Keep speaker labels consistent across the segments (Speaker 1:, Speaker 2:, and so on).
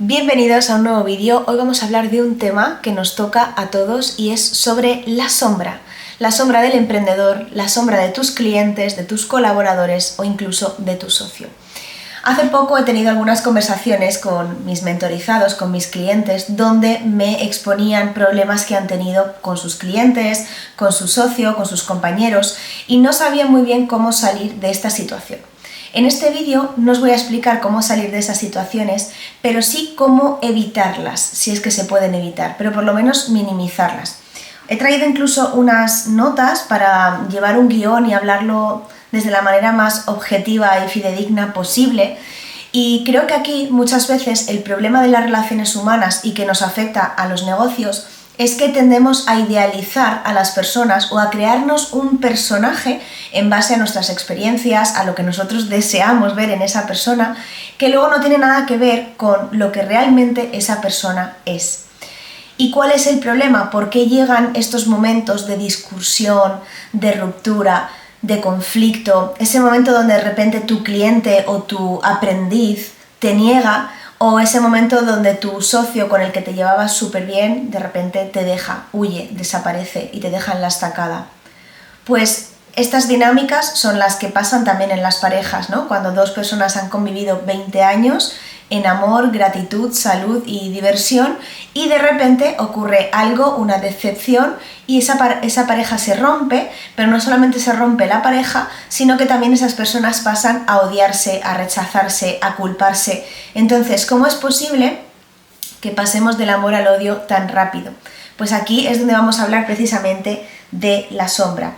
Speaker 1: Bienvenidos a un nuevo vídeo. Hoy vamos a hablar de un tema que nos toca a todos y es sobre la sombra. La sombra del emprendedor, la sombra de tus clientes, de tus colaboradores o incluso de tu socio. Hace poco he tenido algunas conversaciones con mis mentorizados, con mis clientes, donde me exponían problemas que han tenido con sus clientes, con su socio, con sus compañeros y no sabían muy bien cómo salir de esta situación. En este vídeo no os voy a explicar cómo salir de esas situaciones, pero sí cómo evitarlas, si es que se pueden evitar, pero por lo menos minimizarlas. He traído incluso unas notas para llevar un guión y hablarlo desde la manera más objetiva y fidedigna posible. Y creo que aquí muchas veces el problema de las relaciones humanas y que nos afecta a los negocios es que tendemos a idealizar a las personas o a crearnos un personaje en base a nuestras experiencias, a lo que nosotros deseamos ver en esa persona, que luego no tiene nada que ver con lo que realmente esa persona es. ¿Y cuál es el problema? ¿Por qué llegan estos momentos de discusión, de ruptura, de conflicto? Ese momento donde de repente tu cliente o tu aprendiz te niega, o ese momento donde tu socio con el que te llevabas súper bien, de repente te deja, huye, desaparece y te deja en la estacada. Pues estas dinámicas son las que pasan también en las parejas, ¿no? Cuando dos personas han convivido 20 años en amor, gratitud, salud y diversión y de repente ocurre algo, una decepción y esa pareja se rompe, pero no solamente se rompe la pareja, sino que también esas personas pasan a odiarse, a rechazarse, a culparse. Entonces, ¿cómo es posible que pasemos del amor al odio tan rápido? Pues aquí es donde vamos a hablar precisamente de la sombra.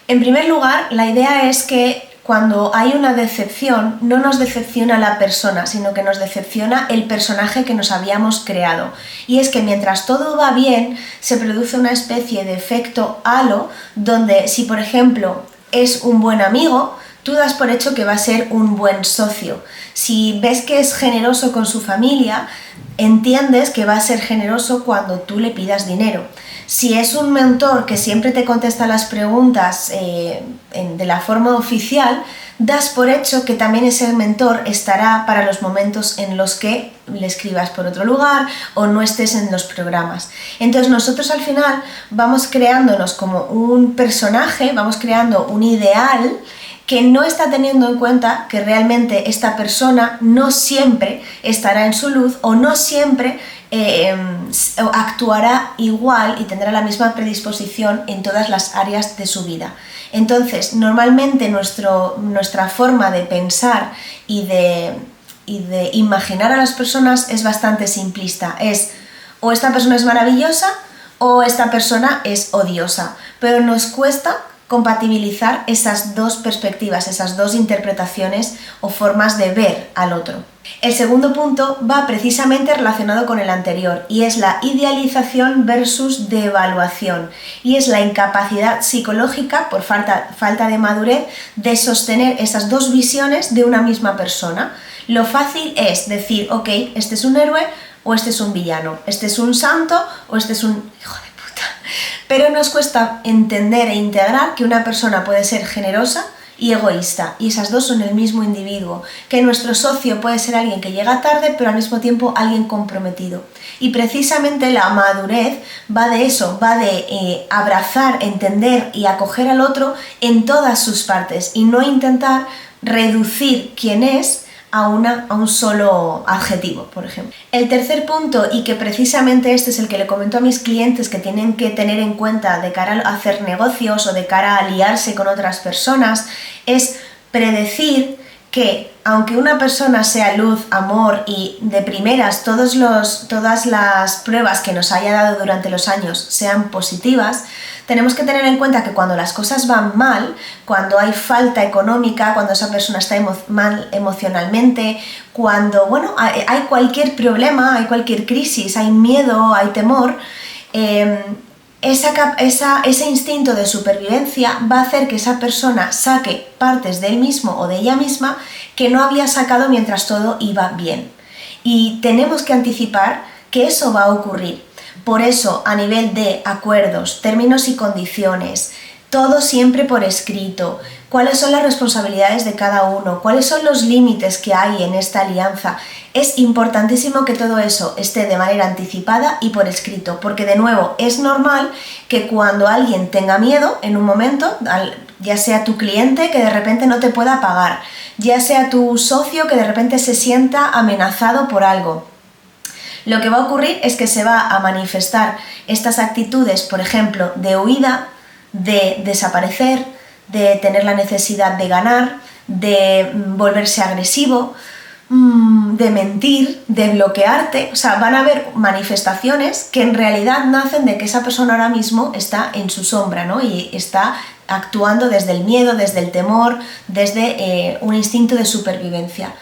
Speaker 1: En primer lugar, la idea es que cuando hay una decepción, no nos decepciona la persona, sino que nos decepciona el personaje que nos habíamos creado. Y es que mientras todo va bien, se produce una especie de efecto halo, donde si por ejemplo es un buen amigo, tú das por hecho que va a ser un buen socio. Si ves que es generoso con su familia, entiendes que va a ser generoso cuando tú le pidas dinero. Si es un mentor que siempre te contesta las preguntas de la forma oficial, das por hecho que también ese mentor estará para los momentos en los que le escribas por otro lugar o no estés en los programas. Entonces nosotros al final vamos creándonos como un personaje, vamos creando un ideal que no está teniendo en cuenta que realmente esta persona no siempre estará en su luz o no siempre actuará igual y tendrá la misma predisposición en todas las áreas de su vida. Entonces, normalmente nuestra forma de pensar y de imaginar a las personas es bastante simplista. Es o esta persona es maravillosa o esta persona es odiosa, pero nos cuesta compatibilizar esas dos perspectivas, esas dos interpretaciones o formas de ver al otro. El segundo punto va precisamente relacionado con el anterior y es la idealización versus devaluación y es la incapacidad psicológica por falta de madurez de sostener esas dos visiones de una misma persona. Lo fácil es decir, ok, este es un héroe o este es un villano, este es un santo o este es un hijo de puta. Pero nos cuesta entender e integrar que una persona puede ser generosa y egoísta, y esas dos son el mismo individuo, que nuestro socio puede ser alguien que llega tarde, pero al mismo tiempo alguien comprometido. Y precisamente la madurez va de eso, va de abrazar, entender y acoger al otro en todas sus partes, y no intentar reducir quién es a un solo adjetivo, por ejemplo. El tercer punto, y que precisamente este es el que le comento a mis clientes que tienen que tener en cuenta de cara a hacer negocios o de cara a aliarse con otras personas, es predecir que aunque una persona sea luz, amor y de primeras todas las pruebas que nos haya dado durante los años sean positivas, tenemos que tener en cuenta que cuando las cosas van mal, cuando hay falta económica, cuando esa persona está mal emocionalmente, cuando hay cualquier problema, hay cualquier crisis, hay miedo, hay temor, ese instinto de supervivencia va a hacer que esa persona saque partes de él mismo o de ella misma que no había sacado mientras todo iba bien. Y tenemos que anticipar que eso va a ocurrir. Por eso, a nivel de acuerdos, términos y condiciones, todo siempre por escrito, cuáles son las responsabilidades de cada uno, cuáles son los límites que hay en esta alianza. Es importantísimo que todo eso esté de manera anticipada y por escrito, porque de nuevo es normal que cuando alguien tenga miedo en un momento, ya sea tu cliente que de repente no te pueda pagar, ya sea tu socio que de repente se sienta amenazado por algo, lo que va a ocurrir es que se va a manifestar estas actitudes, por ejemplo, de huida, de desaparecer, de tener la necesidad de ganar, de volverse agresivo, de mentir, de bloquearte. O sea, van a haber manifestaciones que en realidad nacen de que esa persona ahora mismo está en su sombra, ¿no? Y está actuando desde el miedo, desde el temor, desde un instinto de supervivencia.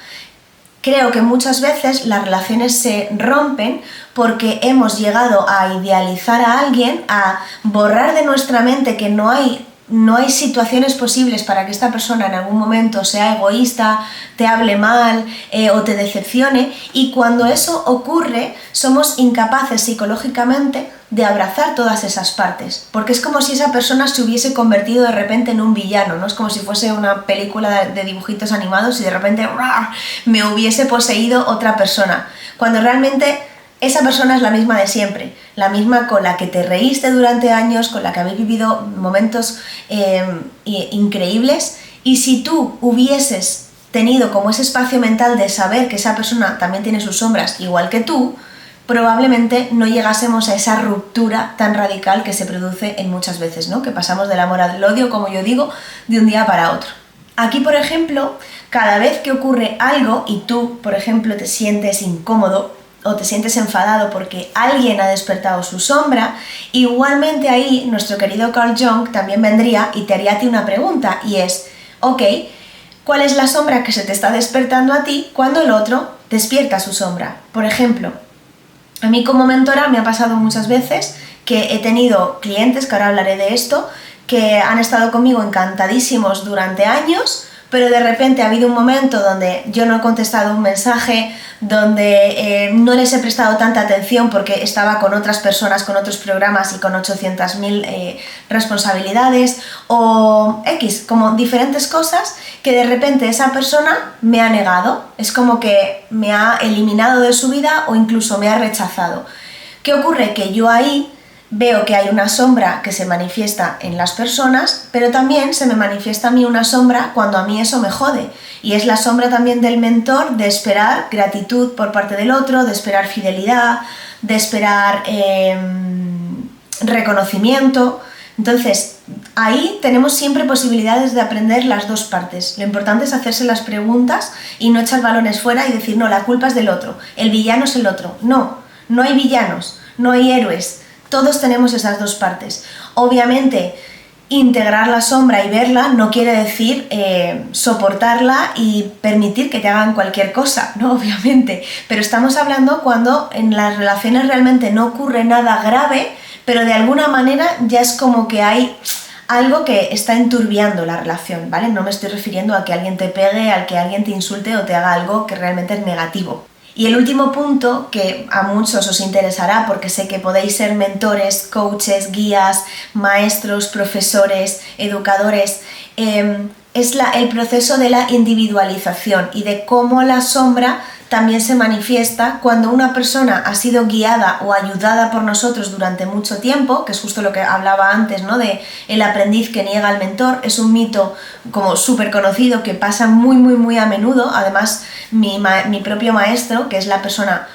Speaker 1: Creo que muchas veces las relaciones se rompen porque hemos llegado a idealizar a alguien, a borrar de nuestra mente que no hay situaciones posibles para que esta persona en algún momento sea egoísta, te hable mal o te decepcione, y cuando eso ocurre somos incapaces psicológicamente de abrazar todas esas partes, porque es como si esa persona se hubiese convertido de repente en un villano, ¿no? Es como si fuese una película de dibujitos animados y de repente ¡rar!, me hubiese poseído otra persona, cuando realmente esa persona es la misma de siempre, la misma con la que te reíste durante años, con la que habéis vivido momentos increíbles, y si tú hubieses tenido como ese espacio mental de saber que esa persona también tiene sus sombras igual que tú, probablemente no llegásemos a esa ruptura tan radical que se produce en muchas veces, ¿no? Que pasamos del amor al odio, como yo digo, de un día para otro. Aquí, por ejemplo, cada vez que ocurre algo y tú, por ejemplo, te sientes incómodo o te sientes enfadado porque alguien ha despertado su sombra, igualmente ahí nuestro querido Carl Jung también vendría y te haría a ti una pregunta, y es, ok, ¿cuál es la sombra que se te está despertando a ti cuando el otro despierta su sombra? Por ejemplo, a mí como mentora me ha pasado muchas veces que he tenido clientes, que ahora hablaré de esto, que han estado conmigo encantadísimos durante años, pero de repente ha habido un momento donde yo no he contestado un mensaje, donde no les he prestado tanta atención porque estaba con otras personas, con otros programas y con 800.000 responsabilidades, o X, como diferentes cosas que de repente esa persona me ha negado, es como que me ha eliminado de su vida o incluso me ha rechazado. ¿Qué ocurre? Que yo ahí veo que hay una sombra que se manifiesta en las personas, pero también se me manifiesta a mí una sombra cuando a mí eso me jode. Y es la sombra también del mentor, de esperar gratitud por parte del otro, de esperar fidelidad, de esperar reconocimiento. Entonces, ahí tenemos siempre posibilidades de aprender las dos partes. Lo importante es hacerse las preguntas y no echar balones fuera y decir, no, la culpa es del otro, el villano es el otro. No, no hay villanos, no hay héroes. Todos tenemos esas dos partes. Obviamente, integrar la sombra y verla no quiere decir soportarla y permitir que te hagan cualquier cosa, ¿no? Obviamente. Pero estamos hablando cuando en las relaciones realmente no ocurre nada grave, pero de alguna manera ya es como que hay algo que está enturbiando la relación, ¿vale? No me estoy refiriendo a que alguien te pegue, a que alguien te insulte o te haga algo que realmente es negativo. Y el último punto, que a muchos os interesará porque sé que podéis ser mentores, coaches, guías, maestros, profesores, educadores, es el proceso de la individualización y de cómo la sombra también se manifiesta cuando una persona ha sido guiada o ayudada por nosotros durante mucho tiempo, que es justo lo que hablaba antes, ¿no? De el aprendiz que niega al mentor. Es un mito como súper conocido que pasa muy a menudo. Además, mi propio maestro, que es la persona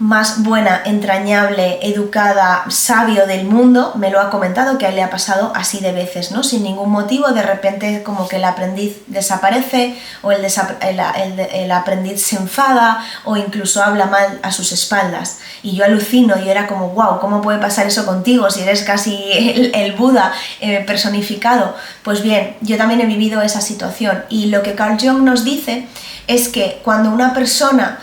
Speaker 1: más buena, entrañable, educada, sabio del mundo, me lo ha comentado, que a él le ha pasado así de veces, ¿no? Sin ningún motivo, de repente como que el aprendiz desaparece o el aprendiz se enfada o incluso habla mal a sus espaldas. Y yo alucino y era como, wow, ¿cómo puede pasar eso contigo si eres casi el Buda personificado? Pues bien, yo también he vivido esa situación, y lo que Carl Jung nos dice es que cuando una persona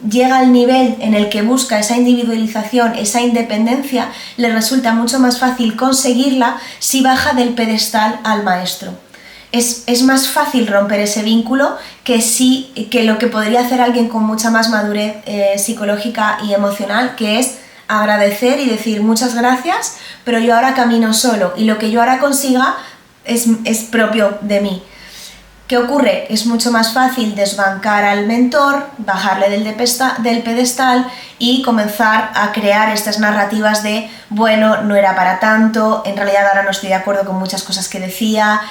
Speaker 1: llega al nivel en el que busca esa individualización, esa independencia, le resulta mucho más fácil conseguirla si baja del pedestal al maestro. Es más fácil romper ese vínculo que lo que podría hacer alguien con mucha más madurez psicológica y emocional, que es agradecer y decir muchas gracias, pero yo ahora camino solo y lo que yo ahora consiga es propio de mí. ¿Qué ocurre? Es mucho más fácil desbancar al mentor, bajarle del pedestal y comenzar a crear estas narrativas de, bueno, no era para tanto, en realidad ahora no estoy de acuerdo con muchas cosas que decía.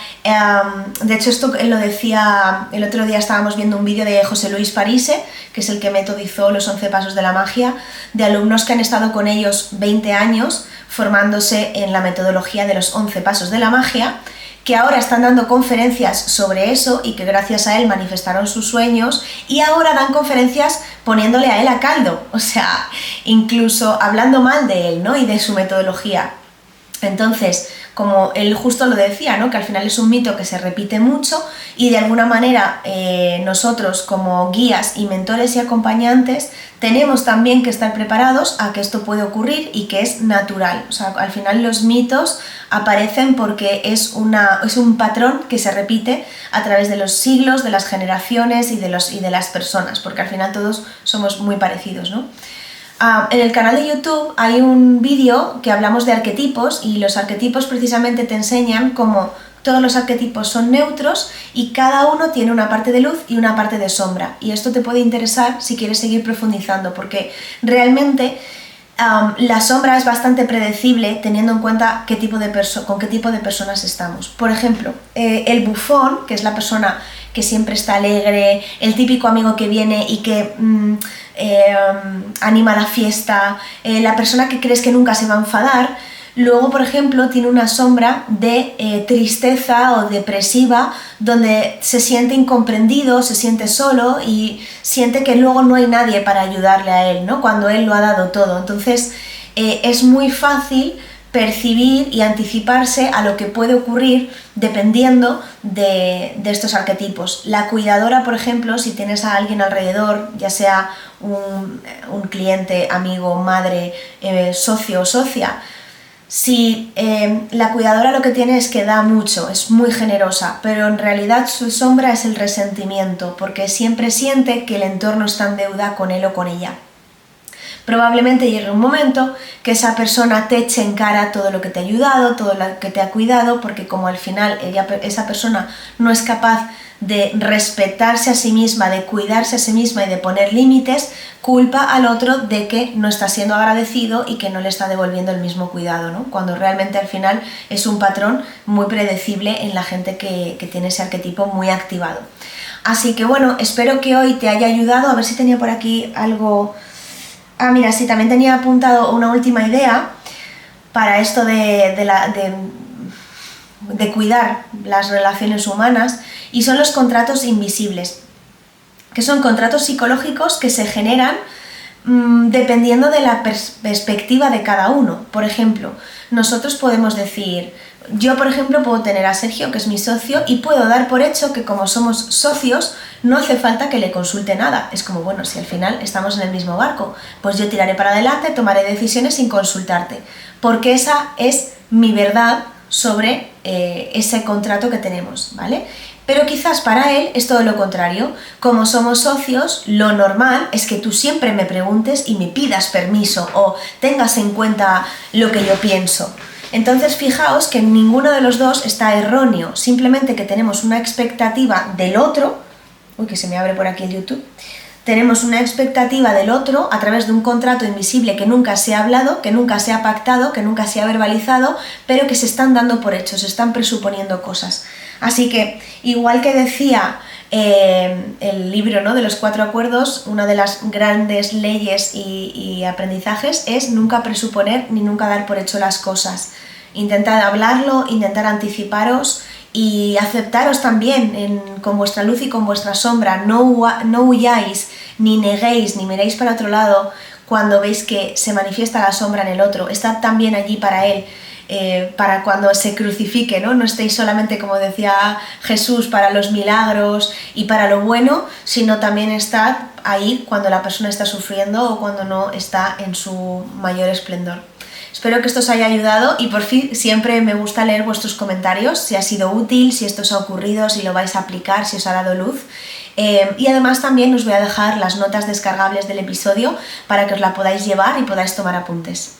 Speaker 1: De hecho, esto él lo decía, el otro día estábamos viendo un vídeo de José Luis Parise, que es el que metodizó los 11 pasos de la magia, de alumnos que han estado con ellos 20 años formándose en la metodología de los 11 pasos de la magia, que ahora están dando conferencias sobre eso y que gracias a él manifestaron sus sueños y ahora dan conferencias poniéndole a él a caldo, o sea, incluso hablando mal de él, ¿no? Y de su metodología. Entonces, como él justo lo decía, ¿no? Que al final es un mito que se repite mucho y de alguna manera nosotros como guías y mentores y acompañantes tenemos también que estar preparados a que esto puede ocurrir y que es natural. O sea, al final los mitos aparecen porque es un patrón que se repite a través de los siglos, de las generaciones y de las personas, porque al final todos somos muy parecidos, ¿no? En el canal de YouTube hay un vídeo que hablamos de arquetipos y los arquetipos precisamente te enseñan cómo todos los arquetipos son neutros y cada uno tiene una parte de luz y una parte de sombra. Y esto te puede interesar si quieres seguir profundizando, porque realmente la sombra es bastante predecible teniendo en cuenta con qué tipo de personas estamos. Por ejemplo, el bufón, que es la persona que siempre está alegre, el típico amigo que viene y que anima la fiesta, la persona que crees que nunca se va a enfadar, luego, por ejemplo, tiene una sombra de tristeza o depresiva, donde se siente incomprendido, se siente solo y siente que luego no hay nadie para ayudarle a él, ¿no? Cuando él lo ha dado todo. Entonces, es muy fácil percibir y anticiparse a lo que puede ocurrir dependiendo de estos arquetipos. La cuidadora, por ejemplo, si tienes a alguien alrededor, ya sea un cliente, amigo, madre, socio o socia, si la cuidadora lo que tiene es que da mucho, es muy generosa, pero en realidad su sombra es el resentimiento, porque siempre siente que el entorno está en deuda con él o con ella. Probablemente llegue un momento que esa persona te eche en cara todo lo que te ha ayudado, todo lo que te ha cuidado, porque como al final esa persona no es capaz de respetarse a sí misma, de cuidarse a sí misma y de poner límites, culpa al otro de que no está siendo agradecido y que no le está devolviendo el mismo cuidado, ¿no? Cuando realmente al final es un patrón muy predecible en la gente que tiene ese arquetipo muy activado. Así que bueno, espero que hoy te haya ayudado. A ver si tenía por aquí algo. Ah, mira, sí, también tenía apuntado una última idea para esto de cuidar las relaciones humanas, y son los contratos invisibles, que son contratos psicológicos que se generan dependiendo de la perspectiva de cada uno. Por ejemplo, nosotros podemos decir, yo por ejemplo puedo tener a Sergio, que es mi socio, y puedo dar por hecho que como somos socios no hace falta que le consulte nada. Es como, bueno, si al final estamos en el mismo barco, pues yo tiraré para adelante, tomaré decisiones sin consultarte, porque esa es mi verdad sobre ese contrato que tenemos, ¿vale? Pero quizás para él es todo lo contrario. Como somos socios, lo normal es que tú siempre me preguntes y me pidas permiso o tengas en cuenta lo que yo pienso. Entonces fijaos que ninguno de los dos está erróneo, simplemente que tenemos una expectativa del otro. Uy, que se me abre por aquí el YouTube. Tenemos una expectativa del otro a través de un contrato invisible que nunca se ha hablado, que nunca se ha pactado, que nunca se ha verbalizado, pero que se están dando por hechos, se están presuponiendo cosas. Así que, igual que decía el libro, ¿no?, de los 4 acuerdos, una de las grandes leyes y aprendizajes es nunca presuponer ni nunca dar por hecho las cosas. Intentad hablarlo, intentad anticiparos y aceptaros también con vuestra luz y con vuestra sombra. No huyáis, ni neguéis, ni miréis para otro lado cuando veis que se manifiesta la sombra en el otro. Estad también allí para él, para cuando se crucifique, ¿no? No estéis solamente, como decía Jesús, para los milagros y para lo bueno, sino también estad ahí cuando la persona está sufriendo o cuando no está en su mayor esplendor. Espero que esto os haya ayudado y por fin siempre me gusta leer vuestros comentarios, si ha sido útil, si esto os ha ocurrido, si lo vais a aplicar, si os ha dado luz. Y además también os voy a dejar las notas descargables del episodio para que os la podáis llevar y podáis tomar apuntes.